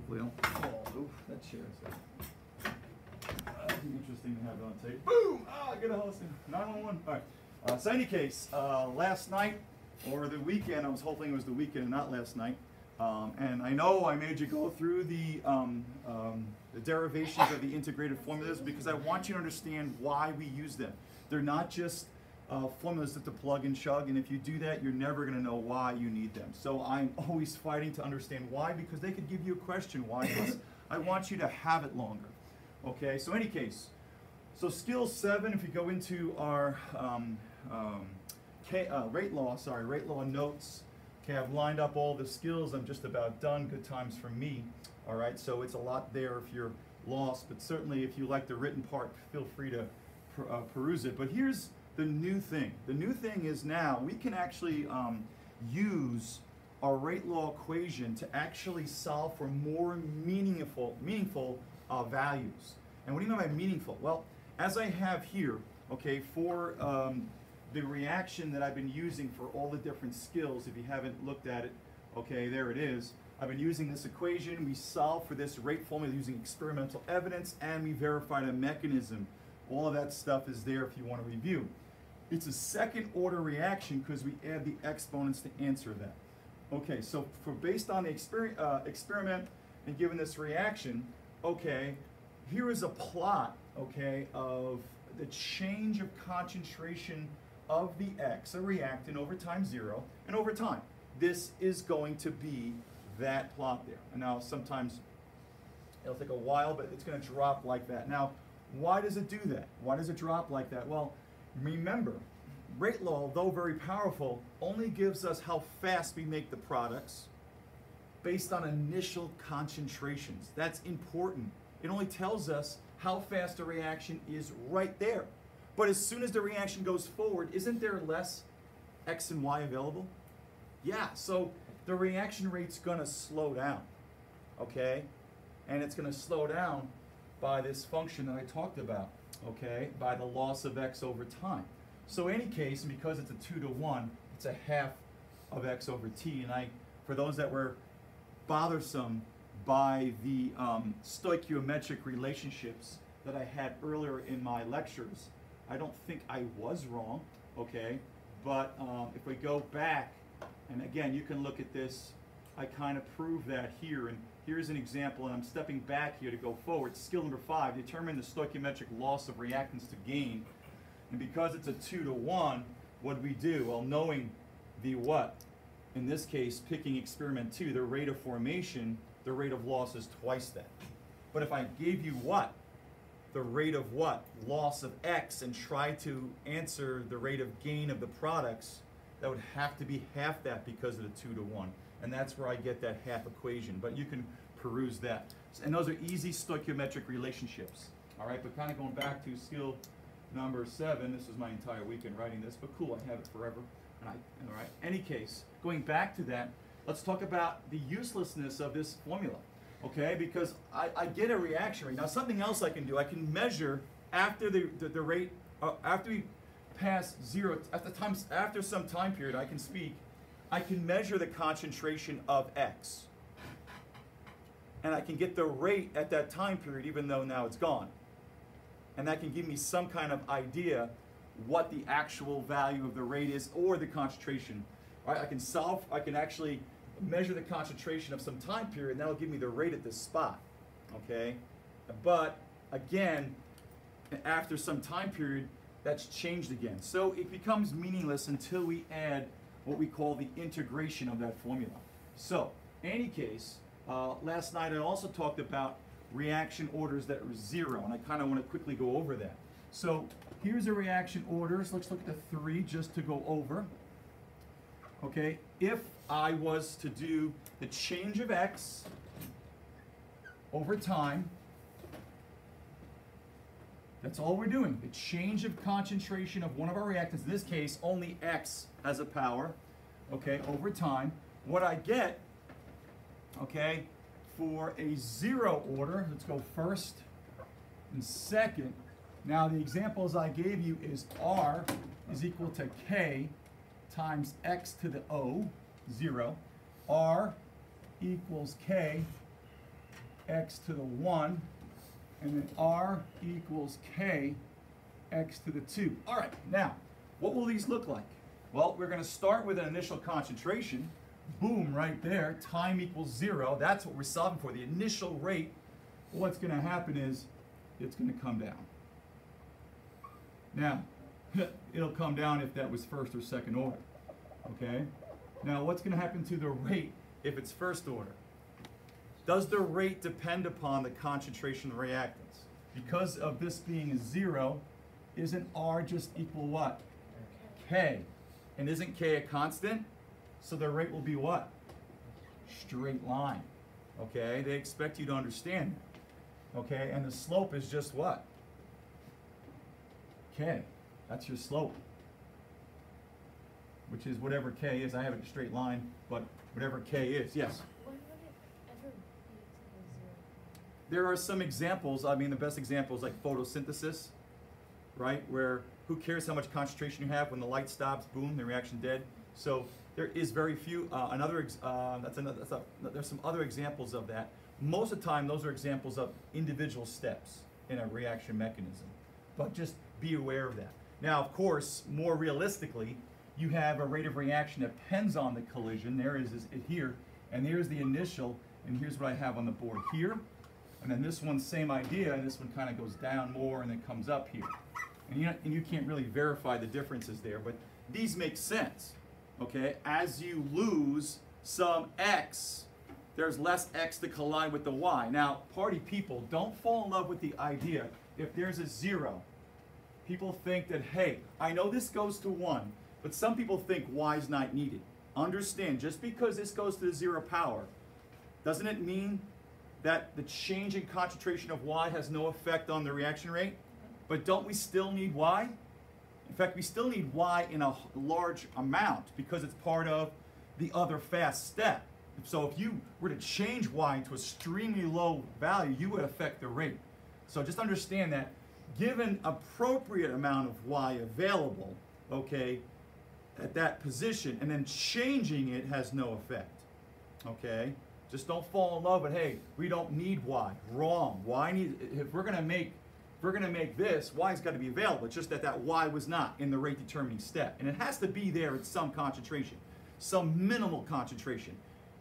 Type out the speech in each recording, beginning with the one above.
hopefully I don't fall. Oof, that chair is that'd be interesting to have it on tape. Boom! Ah, get a hosting. 911. All right. So, in any case, last night or the weekend, I was hoping it was the weekend and not last night. And I know I made you go through the derivations of the integrated formulas because I want you to understand why we use them. They're not just formulas to plug and chug, and if you do that, you're never going to know why you need them. So I'm always fighting to understand why, because they could give you a question why this. I want you to have it longer. Okay, so in any case, so skill 7, if you go into our rate law notes, okay, I've lined up all the skills. I'm just about done. Good times for me. All right, so it's a lot there if you're lost, but certainly if you like the written part, feel free to peruse it. But here's the new thing. The new thing is now we can actually use our rate law equation to actually solve for more meaningful values. And what do you mean by meaningful? Well, as I have here, okay, for the reaction that I've been using for all the different skills, if you haven't looked at it, okay, there it is. I've been using this equation. We solved for this rate formula using experimental evidence, and we verified a mechanism. All of that stuff is there if you want to review. It's a second order reaction because we add the exponents to answer that. Okay, so based on the experiment and given this reaction, okay, here is a plot, okay, of the change of concentration of the X, a reactant, over time 0, and over time. This is going to be that plot there. And now sometimes it'll take a while, but it's going to drop like that. Now, why does it do that? Why does it drop like that? Well, remember, rate law, though very powerful, only gives us how fast we make the products based on initial concentrations. That's important. It only tells us how fast a reaction is right there. But as soon as the reaction goes forward, isn't there less X and Y available? Yeah, so the reaction rate's gonna slow down, okay? And it's gonna slow down by this function that I talked about, okay? By the loss of X over time. So in any case, and because it's a 2 to 1, it's a half of X over T. And for those that were bothersome by the stoichiometric relationships that I had earlier in my lectures, I don't think I was wrong, okay? But if we go back, and again, you can look at this, I kind of prove that here, and here's an example, and I'm stepping back here to go forward. Skill number 5, determine the stoichiometric loss of reactants to gain. And because it's a 2 to 1, what do we do? Well, knowing the what? In this case, picking experiment 2, the rate of formation, the rate of loss is twice that. But if I gave you what? The rate of what? Loss of X, and try to answer the rate of gain of the products, that would have to be half that because of the 2 to 1. And that's where I get that half equation. But you can peruse that. And those are easy stoichiometric relationships. All right, but kind of going back to skill number 7, this is my entire weekend writing this, but cool, I have it forever. All right, any case, going back to that, let's talk about the uselessness of this formula, okay? Because I get a reaction rate. Now, something else I can do, I can measure after the rate, after we pass 0, after some time period, I can measure the concentration of X. And I can get the rate at that time period, even though now it's gone. And that can give me some kind of idea what the actual value of the rate is or the concentration. All right, I can actually measure the concentration of some time period, and that'll give me the rate at this spot, okay? But again, after some time period, that's changed again. So it becomes meaningless until we add what we call the integration of that formula. So, in any case, last night I also talked about reaction orders that were 0, and I kind of want to quickly go over that. So here's a reaction orders. Let's look at the 3 just to go over. Okay, if I was to do the change of X over time, that's all we're doing. The change of concentration of one of our reactants, in this case, only X as a power, okay, over time. What I get, okay, for a 0 order, let's go first and second. Now, the examples I gave you is R is equal to K times X to the O, 0. R equals K x to the 1, and then r equals k x to the 2. All right, now, what will these look like? Well, we're going to start with an initial concentration. Boom, right there. Time equals 0. That's what we're solving for, the initial rate. What's going to happen is it's going to come down. Now, it'll come down if that was first or second order. Okay? Now, what's going to happen to the rate if it's first order? Does the rate depend upon the concentration of reactants? Because of this being 0, isn't R just equal what? K. And isn't K a constant? So the rate will be what? Straight line. Okay? They expect you to understand that. Okay? And the slope is just what? K. That's your slope. Which is whatever K is. I have it in a straight line, but whatever K is. Yes? When would it ever be to the 0? There are some examples. I mean, the best example is like photosynthesis, right? Where who cares how much concentration you have when the light stops, boom, the reaction dead. So there is very few. There's some other examples of that. Most of the time, those are examples of individual steps in a reaction mechanism. But just be aware of that. Now, of course, more realistically, you have a rate of reaction that depends on the collision. There is it here, and here's the initial, and here's what I have on the board here. And then this one's same idea, and this one kind of goes down more and then comes up here. And you can't really verify the differences there, but these make sense, okay? As you lose some x, there's less x to collide with the y. Now, party people, don't fall in love with the idea if there's a 0. People think that, hey, I know this goes to 1, but some people think y is not needed. Understand, just because this goes to the 0 power, doesn't it mean that the change in concentration of y has no effect on the reaction rate? But don't we still need y? In fact, we still need y in a large amount because it's part of the other fast step. So if you were to change y to a extremely low value, you would affect the rate. So just understand that given appropriate amount of y available, okay, at that position, and then changing it has no effect, okay? Just don't fall in love with, hey, we don't need y. Wrong. If we're gonna make this, y's got to be available. It's just that that y was not in the rate determining step, and it has to be there at some concentration, some minimal concentration.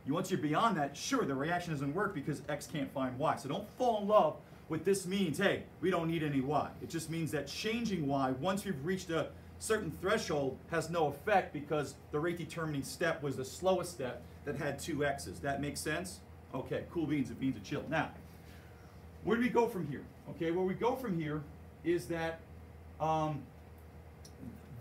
Once you're beyond that, sure, the reaction doesn't work because x can't find y. So don't fall in love with this means, hey, we don't need any y. It just means that changing y once we've reached a certain threshold has no effect because the rate determining step was the slowest step that had 2 x's. That makes sense? Okay, cool beans, it means a chill. Now, where do we go from here? Okay, where we go from here is that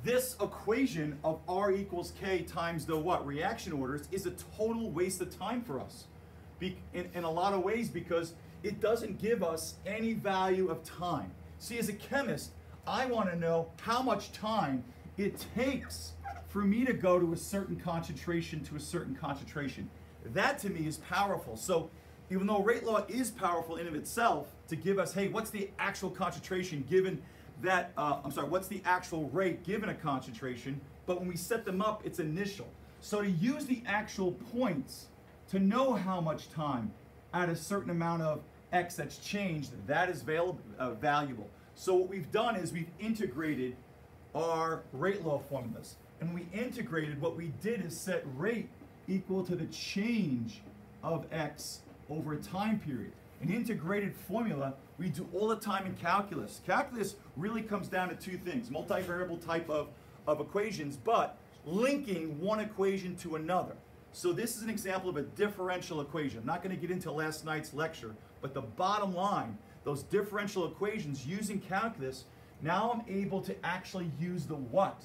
this equation of R equals K times the what? Reaction orders is a total waste of time for us in a lot of ways because it doesn't give us any value of time. See, as a chemist, I want to know how much time it takes for me to go to a certain concentration to a certain concentration. That to me is powerful. So even though rate law is powerful in of itself to give us, hey, what's the actual concentration given that, what's the actual rate given a concentration, but when we set them up, it's initial. So to use the actual points to know how much time at a certain amount of x that's changed, that is valuable. So what we've done is we've integrated our rate law formulas. And we integrated, what we did is set rate equal to the change of x over a time period. An integrated formula we do all the time in calculus. Calculus really comes down to 2 things, multivariable type of equations, but linking one equation to another. So this is an example of a differential equation. I'm not going to get into last night's lecture, but the bottom line, those differential equations using calculus, now I'm able to actually use the what?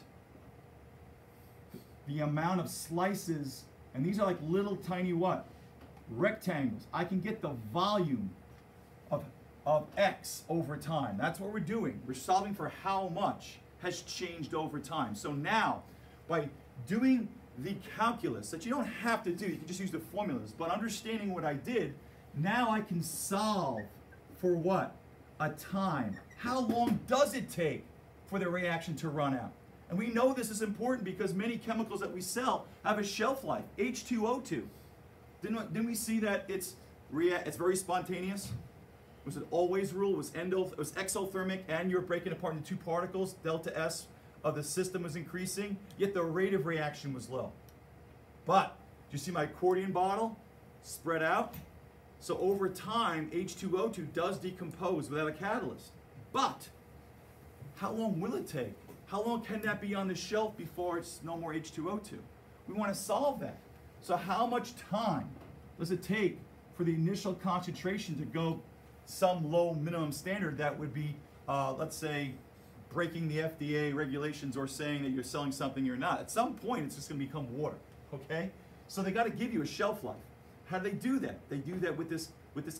The amount of slices, and these are like little tiny what? Rectangles. I can get the volume of x over time. That's what we're doing. We're solving for how much has changed over time. So now, by doing the calculus that you don't have to do, you can just use the formulas, but understanding what I did, now I can solve for what? A time. How long does it take for the reaction to run out? And we know this is important because many chemicals that we sell have a shelf life, H2O2. Didn't we see that it's It's very spontaneous. It was an always rule. It was exothermic, and you're breaking apart into two particles. Delta S of the system was increasing, yet the rate of reaction was low. But, do you see my accordion bottle spread out? So over time, H2O2 does decompose without a catalyst. But, how long will it take? How long can that be on the shelf before it's no more H2O2? We want to solve that. So how much time does it take for the initial concentration to go some low minimum standard that would be, let's say, breaking the FDA regulations or saying that you're selling something you're not? At some point, it's just going to become water, okay? So they got to give you a shelf life. How do they do that? They do that with this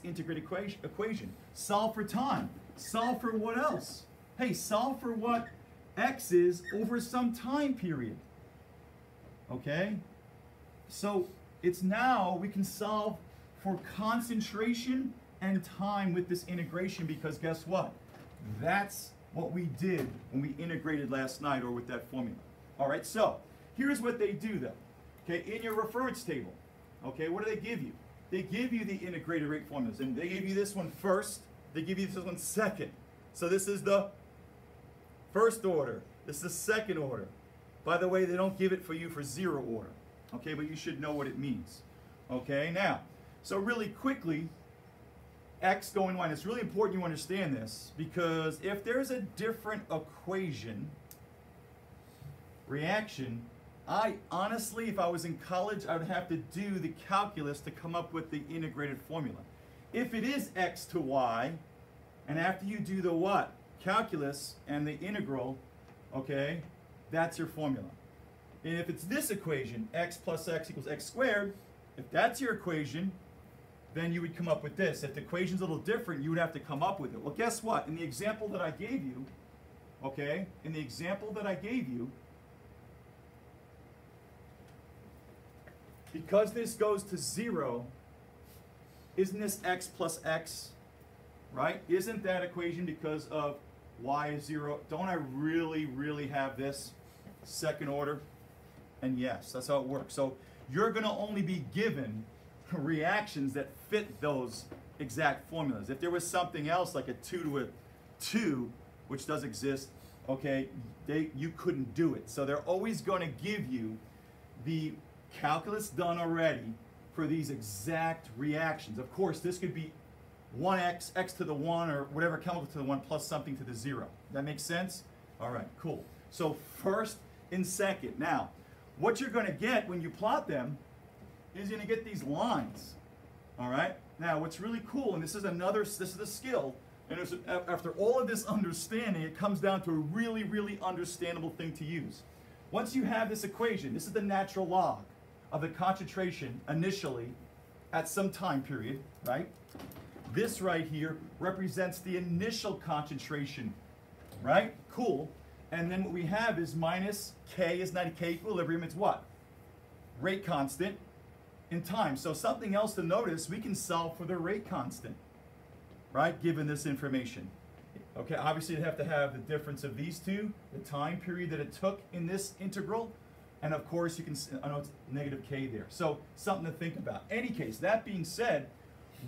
integrated equation. Solve for time. Solve for what else? Hey, solve for what X is over some time period, okay? So it's now we can solve for concentration and time with this integration, because guess what? That's what we did when we integrated last night, or with that formula. All right, so here's what they do though. Okay, in your reference table, okay, what do they give you? They give you the integrated rate formulas, and they give you this one first, they give you this one second. So this is the first order, this is the second order. By the way, they don't give it for you for zero order, okay, but you should know what it means. Okay, now, so really quickly, X going Y. It's really important you understand this, because if there's a different equation, reaction, I honestly, if I was in college, I would have to do the calculus to come up with the integrated formula. If it is X to Y, and after you do the what? Calculus and the integral, okay, that's your formula. And if it's this equation, X plus X equals X squared, if that's your equation, then you would come up with this. If the equation's a little different, you would have to come up with it. Well, guess what? In the example that I gave you, okay, in the example that I gave you, because this goes to 0, isn't this X plus X, right? Isn't that equation because of Y is 0? Don't I really, really have this second order? And yes, that's how it works. So you're going to only be given reactions that fit those exact formulas. If there was something else like a 2 to a 2, which does exist, okay, you couldn't do it. So they're always going to give you the calculus done already for these exact reactions. Of course, this could be 1x, x to the 1, or whatever chemical to the 1 plus something to the 0. That makes sense? All right, cool. So first and second. Now, what you're going to get when you plot them is you're going to get these lines. All right? Now, what's really cool, and this is a skill, and after all of this understanding, it comes down to a really, really understandable thing to use. Once you have this equation, this is the natural log of the concentration initially at some time period, right? This right here represents the initial concentration, right? Cool. And then what we have is minus K is 90K equilibrium. It's what? Rate constant in time. So something else to notice, we can solve for the rate constant, right? Given this information. Okay, obviously you'd have to have the difference of these two, the time period that it took in this integral, and of course you can, I know it's negative K there. So something to think about. Any case, that being said,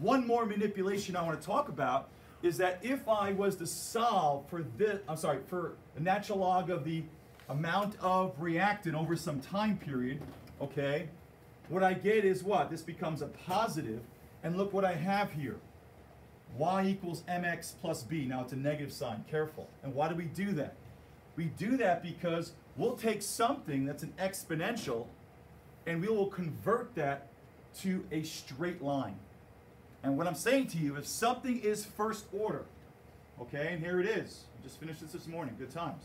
one more manipulation I want to talk about is that if I was to solve for this, for the natural log of the amount of reactant over some time period, okay, what I get is what? This becomes a positive, and look what I have here. Y equals mx plus b. Now it's a negative sign, careful. And why do we do that? We do that because we'll take something that's an exponential and we will convert that to a straight line. And what I'm saying to you, if something is first order, okay, and here it is. I just finished this morning, good times.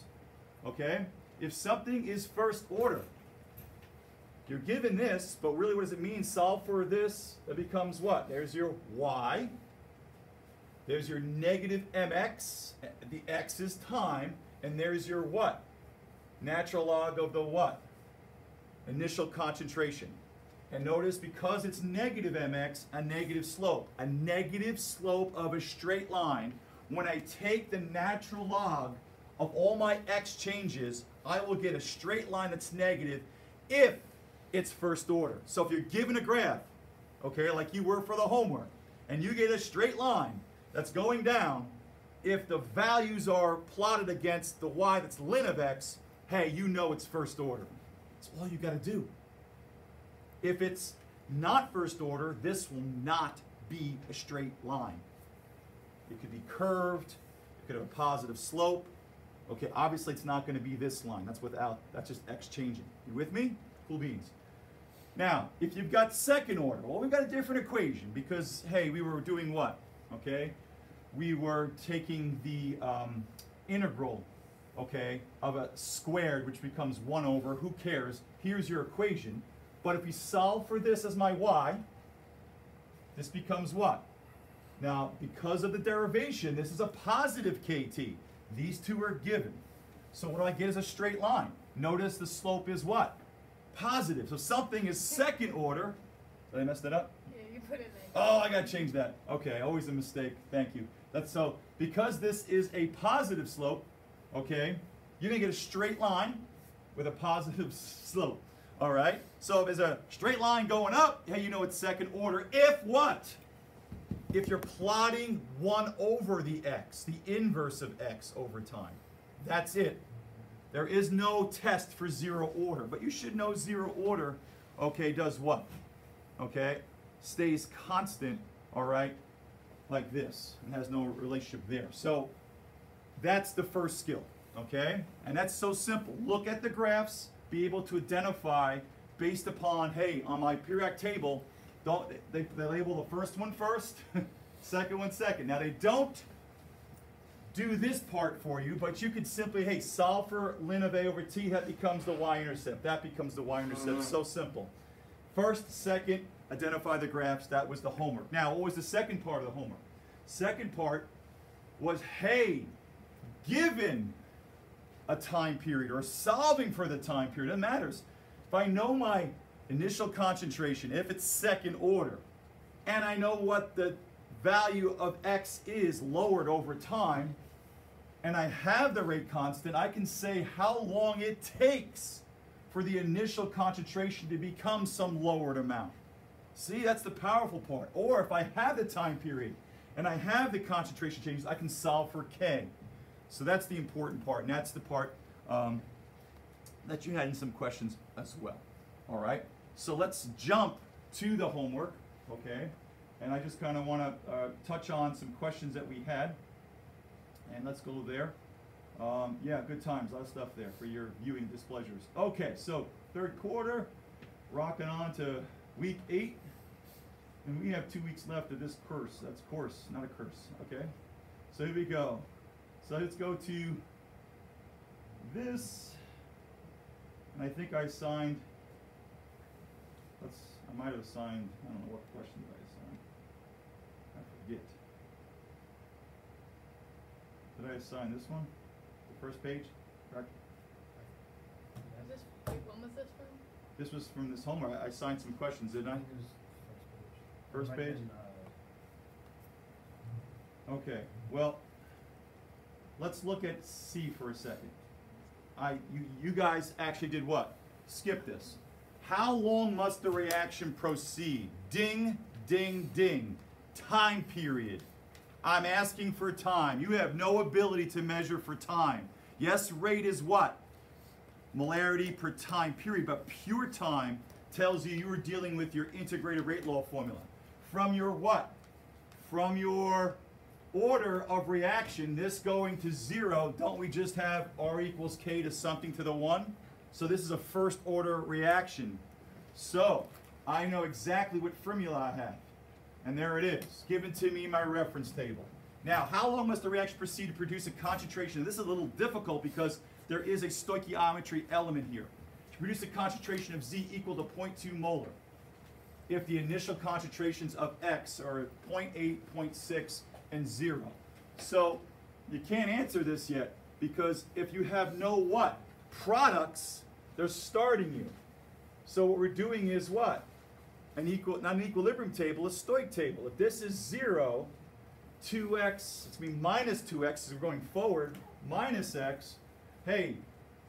Okay, if something is first order, you're given this, but really what does it mean? Solve for this, it becomes what? There's your y. There's your negative mx, the x is time, and there's your what? Natural log of the what? Initial concentration. And notice, because it's negative mx, a negative slope of a straight line, when I take the natural log of all my x changes, I will get a straight line that's negative if it's first order. So if you're given a graph, okay, like you were for the homework, and you get a straight line that's going down, if the values are plotted against the y that's ln of x, hey, you know it's first order. That's all you got to do. If it's not first order, this will not be a straight line. It could be curved, it could have a positive slope. Okay, obviously it's not going to be this line. That's just x changing. You with me? Cool beans. Now, if you've got second order, well, we've got a different equation because, hey, we were doing what? Okay, we were taking the integral, okay, of a squared, which becomes 1 over, who cares? Here's your equation. But if we solve for this as my y, this becomes what? Now, because of the derivation, this is a positive kt. These two are given. So what do I get as a straight line? Notice the slope is what? Positive. So something is second order. Did I mess that up? Yeah, you put it there. Oh, I got to change that. Okay, always a mistake. Thank you. That's so, because this is a positive slope, okay, you're going to get a straight line with a positive slope. All right? So if there's a straight line going up, hey, you know it's second order. If what? If you're plotting 1 over the x, the inverse of x over time. That's it. There is no test for 0 order, but you should know 0 order, okay, does what? Okay, stays constant, all right, like this, and has no relationship there. So that's the first skill, okay? And that's so simple. Look at the graphs, be able to identify based upon, hey, on my periodic table, they label the first one first, second one second. Now they don't do this part for you, but you could simply, hey, solve for ln of a over t, that becomes the y-intercept. That becomes the y-intercept. So simple. First, second, identify the graphs. That was the homework. Now, what was the second part of the homework? Second part was, hey, given a time period or solving for the time period, it matters. If I know my initial concentration, if it's second order, and I know what the value of x is lowered over time, and I have the rate constant, I can say how long it takes for the initial concentration to become some lowered amount. See, that's the powerful part. Or if I have the time period and I have the concentration changes, I can solve for k. So that's the important part, and that's the part that you had in some questions as well. All right, so let's jump to the homework, okay? And I just kind of want to touch on some questions that we had. And let's go there. Yeah, good times, a lot of stuff there for your viewing displeasures. Okay, so third quarter, rocking on to week 8. And we have 2 weeks left of this course. That's course, not a curse, okay? So here we go. So let's go to this. And I think I signed, I might have signed, I don't know what questions I assigned. I forget. Did I assign this one? The first page? Correct? When was this from? This was from this homework. I signed some questions, didn't I? First page? Okay, well, let's look at C for a second. You guys actually did what? Skip this. How long must the reaction proceed? Ding, ding, ding. Time period. I'm asking for time. You have no ability to measure for time. Yes, rate is what? Molarity per time period, but pure time tells you are dealing with your integrated rate law formula. From your what? From your order of reaction, this going to 0, don't we just have R equals K to something to the 1? So this is a first order reaction. So I know exactly what formula I have. And there it is, given to me in my reference table. Now, how long must the reaction proceed to produce a concentration? This is a little difficult because there is a stoichiometry element here. To produce a concentration of Z equal to 0.2 molar, if the initial concentrations of X are 0.8, 0.6, and 0. So you can't answer this yet because if you have no what? Products, they're starting you. So what we're doing is what? Not an equilibrium table, a stoich table. If this is 0, 2x, it's going to be minus 2x as we're going forward, minus x, hey,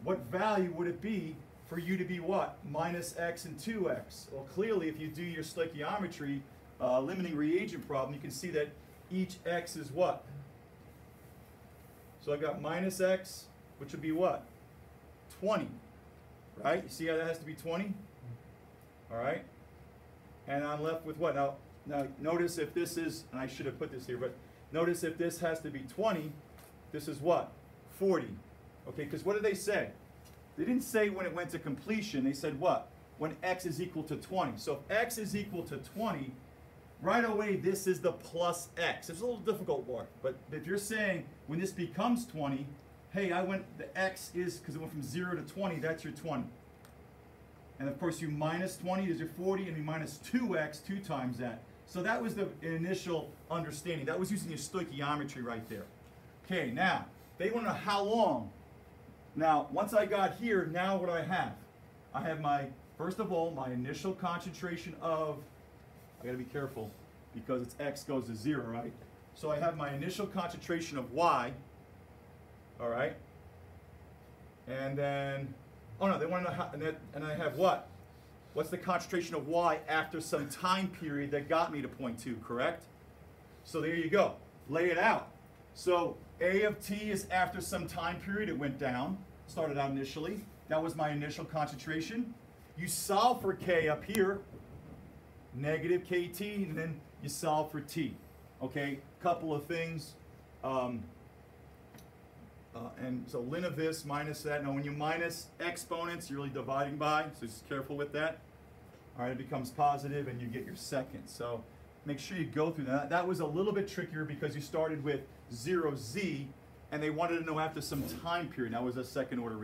what value would it be for you to be what? Minus x and 2x. Well, clearly, if you do your stoichiometry, limiting reagent problem, you can see that each x is what? So I got minus x, which would be what? 20, right? You see how that has to be 20? All right? And I'm left with what? Now notice if this is, and I should have put this here, but notice if this has to be 20, this is what? 40. Okay, because what did they say? They didn't say when it went to completion. They said what? When x is equal to 20. So if x is equal to 20, right away this is the plus x. It's a little difficult work, but if you're saying when this becomes 20, hey, the x is, because it went from 0 to 20, that's your 20. And of course you minus 20 is your 40, and you minus 2x, 2 times that. So that was the initial understanding. That was using your stoichiometry right there. Okay, now, they want to know how long. Now, once I got here, now what do I have? I have first of all, my initial concentration of, I gotta be careful, because it's x goes to 0, right? So I have my initial concentration of y, all right? And then, oh no, they want to know how, and I have what? What's the concentration of y after some time period that got me to 0.2, correct? So there you go, lay it out. So A of t is after some time period, it went down, started out initially. That was my initial concentration. You solve for k up here, negative kt, and then you solve for t. Okay, couple of things. And so ln of this minus that. Now when you minus exponents, you're really dividing by, so just careful with that. All right, it becomes positive and you get your second. So make sure you go through that. That was a little bit trickier because you started with 0z, and they wanted to know after some time period. That was a second order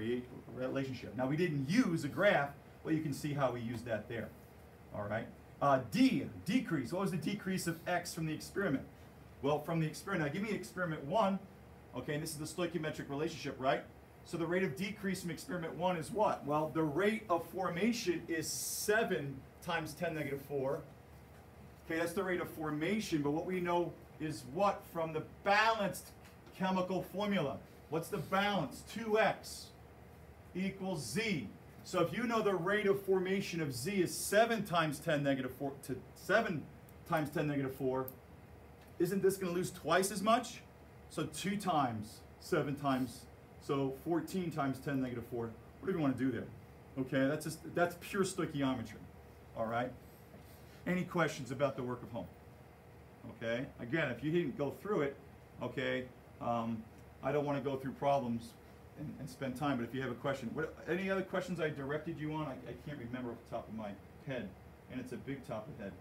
relationship. Now we didn't use a graph, but you can see how we used that there. All right. Decrease. What was the decrease of x from the experiment? Well, from the experiment, now give me experiment 1. Okay, and this is the stoichiometric relationship, right? So the rate of decrease from experiment 1 is what? Well, the rate of formation is 7 times 10 negative 4. Okay, that's the rate of formation, but what we know is what? From the balanced chemical formula. What's the balance? 2x equals z. So if you know the rate of formation of z is 7 times 10 negative 4 to 7 times 10 negative 4, isn't this going to lose twice as much? So 2 times 7 times, so 14 times 10 negative 4. Whatever you want to do there. Okay, that's pure stoichiometry. All right. Any questions about the work of home? Okay. Again, if you didn't go through it, okay, I don't want to go through problems and spend time. But if you have a question, any other questions I directed you on? I can't remember off the top of my head, and it's a big top of head.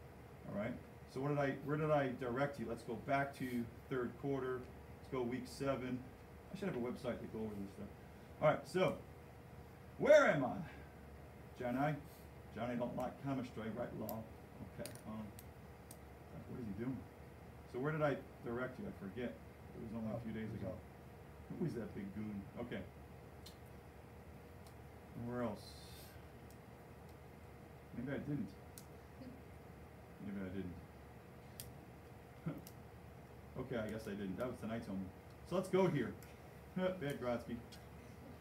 All right. So where did I direct you? Let's go back to third quarter. Let's go week 7. I should have a website to go over this stuff. All right. So where am I? Johnny don't like chemistry, right? Law. Okay. What is he doing? So where did I direct you? I forget. It was only a few days ago. Who is that big goon? Okay. Where else? Maybe I didn't. Maybe I didn't. Okay, I guess I didn't. That was tonight told me. So let's go here. Bad Grotsky.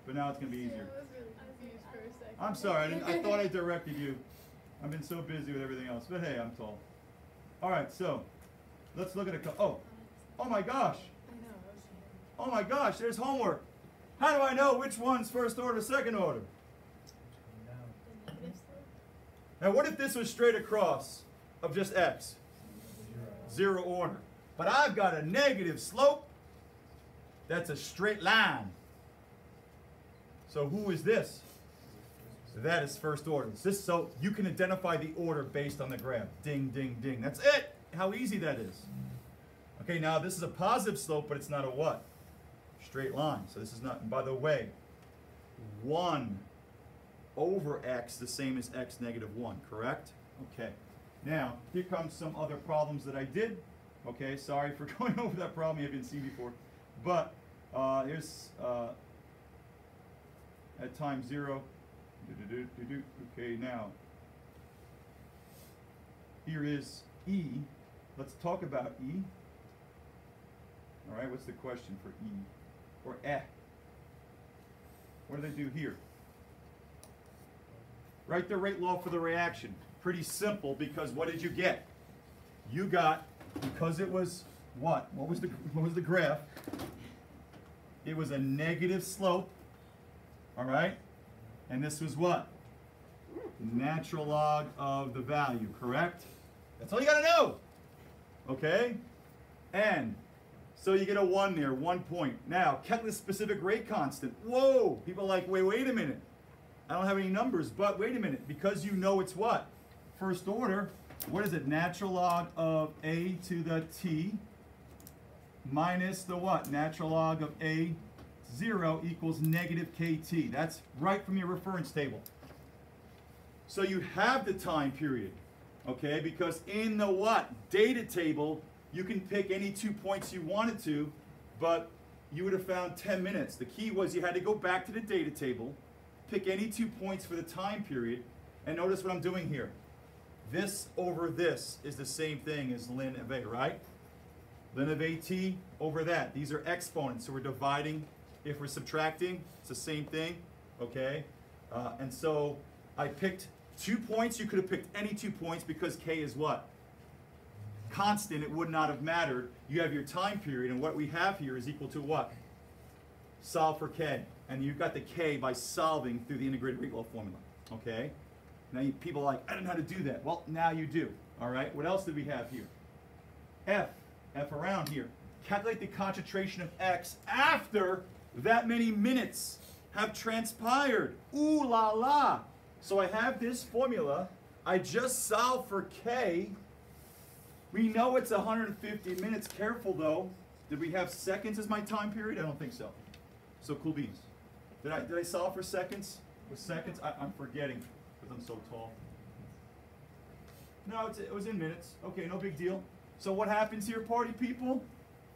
But now it's going to be easier. Yeah, I was really confused for a second. I'm sorry. I thought I directed you. I've been so busy with everything else. But hey, I'm tall. All right, so let's look at oh my gosh. I know, I was here. Oh my gosh, there's homework. How do I know which one's first order, second order? The negative slope? Now what if this was straight across of just x? Zero order. But I've got a negative slope. That's a straight line. So who is this? That is first order. So you can identify the order based on the graph. Ding, ding, ding. That's it. How easy that is. Okay, now this is a positive slope, but it's not a what? Straight line. So this is not, and by the way, 1 over x, the same as x negative 1, correct? Okay. Now, here comes some other problems that I did. Okay, sorry for going over that problem you haven't seen before. But here's at time 0. Okay, now, here is E. Let's talk about E. All right, what's the question for E? Or E? What do they do here? Write the rate law for the reaction. Pretty simple, because what did you get? you got, because it was what? What was the graph? It was a negative slope, all right? And this was what? Natural log of the value, correct? That's all you gotta know, okay? And so you get a 1 there, 1 point. Now, calculate the specific rate constant. Whoa, people are like, wait a minute. I don't have any numbers, but wait a minute, because you know it's what? First order, what is it? Natural log of a to the t minus the what? Natural log of a 0 equals negative kt. That's right from your reference table. So you have the time period, okay? Because in the what? Data table, you can pick any 2 points you wanted to, but you would have found 10 minutes. The key was you had to go back to the data table, pick any 2 points for the time period, and notice what I'm doing here. This over this is the same thing as ln of a, right? Ln of at over that. These are exponents, so we're dividing. If we're subtracting, it's the same thing, okay? And so I picked 2 points. You could have picked any 2 points because k is what? Constant. It would not have mattered. You have your time period, and what we have here is equal to what? Solve for k. And you've got the k by solving through the integrated rate law formula, okay? Now people are like, I don't know how to do that. Well, now you do, all right? What else did we have here? F around here. Calculate the concentration of X after that many minutes have transpired. Ooh la la. So I have this formula. I just solved for K. We know it's 150 minutes. Careful though. Did we have seconds as my time period? I don't think so. So cool beans. Did I solve for seconds? With seconds? I'm forgetting because I'm so tall. No, it was in minutes. Okay, no big deal. So what happens here, party people?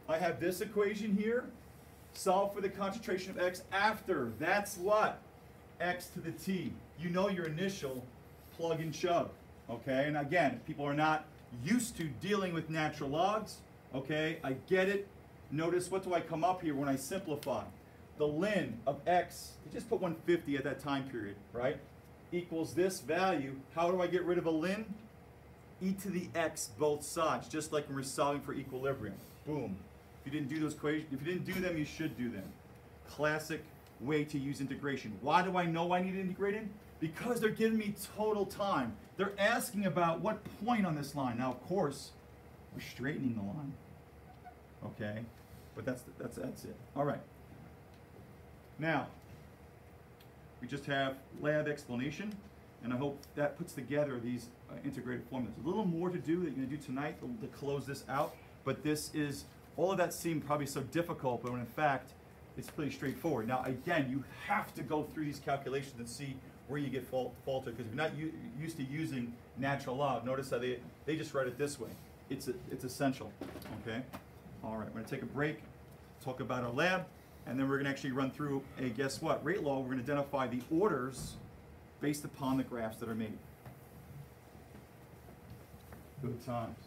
I have this equation here. Solve for the concentration of X after. That's what? X to the T. You know your initial plug and shove. Okay, and again, if people are not used to dealing with natural logs, okay, I get it. Notice what do I come up here when I simplify? The ln of X, you just put 150 at that time period, right? Equals this value. How do I get rid of a ln? E to the X both sides, just like when we're solving for equilibrium. Boom. If you didn't do those equations, if you didn't do them, you should do them. Classic way to use integration. Why do I know I need it integrated? Because they're giving me total time. They're asking about what point on this line. Now, of course, we're straightening the line. Okay? But that's it. All right. Now, we just have lab explanation, and I hope that puts together these integrated formulas. A little more to do that you're going to do tonight to close this out, but this is, all of that seemed probably so difficult, but when in fact, it's pretty straightforward. Now, again, you have to go through these calculations and see where you get faltered, because if you're not used to using natural log, notice how they just write it this way. It's essential, okay? All right, we're going to take a break, talk about our lab, and then we're going to actually run through a, guess what, rate law. We're going to identify the orders based upon the graphs that are made. Good times.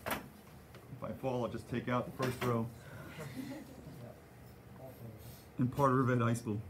If I fall, I'll just take out the first row and part of Rivet High School.